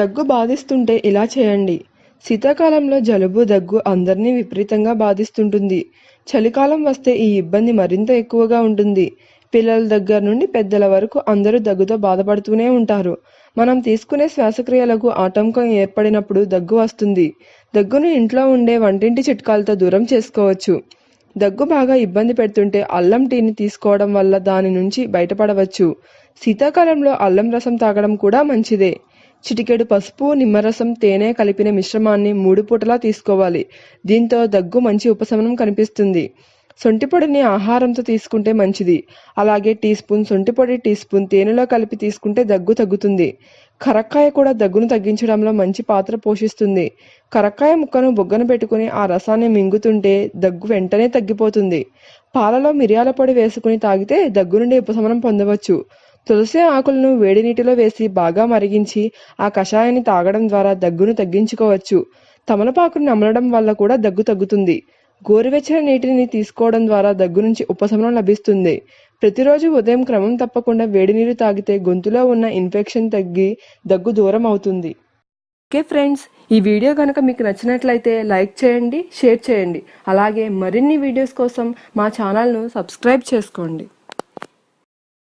దగ్గు బాధిస్తుంటే ఇలా చేయండి. శీతాకాలంలో జలుబు, దగ్గు అందరినీ విపరీతంగా బాధిస్తుంటుంది. చలికాలం వస్తే ఈ ఇబ్బంది మరింత ఎక్కువగా ఉంటుంది. పిల్లల దగ్గర నుండి పెద్దల వరకు అందరూ దగ్గుతో బాధపడుతూనే ఉంటారు. మనం తీసుకునే శ్వాసక్రియలకు ఆటంకం ఏర్పడినప్పుడు దగ్గు వస్తుంది. దగ్గును ఇంట్లో ఉండే వంటింటి చిట్కాలతో దూరం చేసుకోవచ్చు. దగ్గు బాగా ఇబ్బంది పెడుతుంటే అల్లం టీని తీసుకోవడం వల్ల దాని నుంచి బయటపడవచ్చు. శీతాకాలంలో అల్లం రసం తాగడం కూడా మంచిదే. చిటికెడు పసుపు, నిమ్మరసం, తేనె కలిపిన మిశ్రమాన్ని 3 పూటలా తీసుకోవాలి. దీంతో దగ్గు మంచి ఉపశమనం కనిపిస్తుంది. సొంటిపొడిని ఆహారంతో తీసుకుంటే మంచిది. అలాగే టీ స్పూన్ సొంటిపొడి, టీ స్పూన్ తేనెలో కలిపి తీసుకుంటే దగ్గు తగ్గుతుంది. కరక్కాయ కూడా దగ్గును తగ్గించడంలో మంచి పాత్ర పోషిస్తుంది. కరక్కాయ ముక్కను బొగ్గన పెట్టుకుని ఆ రసాన్ని మింగుతుంటే దగ్గు వెంటనే తగ్గిపోతుంది. పాలలో మిరియాల పొడి వేసుకుని తాగితే దగ్గు నుండి ఉపశమనం పొందవచ్చు. తులసి ఆకులను వేడి నీటిలో వేసి బాగా మరిగించి ఆ కషాయాన్ని తాగడం ద్వారా దగ్గును తగ్గించుకోవచ్చు. తమలపాకును నమలడం వల్ల కూడా దగ్గు తగ్గుతుంది. గోరువెచ్చని నీటిని తీసుకోవడం ద్వారా దగ్గు నుంచి ఉపశమనం లభిస్తుంది. ప్రతిరోజు ఉదయం క్రమం తప్పకుండా వేడి నీరు తాగితే గొంతులో ఉన్న ఇన్ఫెక్షన్ తగ్గి దగ్గు దూరం అవుతుంది. ఓకే ఫ్రెండ్స్, ఈ వీడియో కనుక మీకు నచ్చినట్లయితే లైక్ చేయండి, షేర్ చేయండి. అలాగే మరిన్ని వీడియోస్ కోసం మా ఛానల్ను సబ్స్క్రైబ్ చేసుకోండి.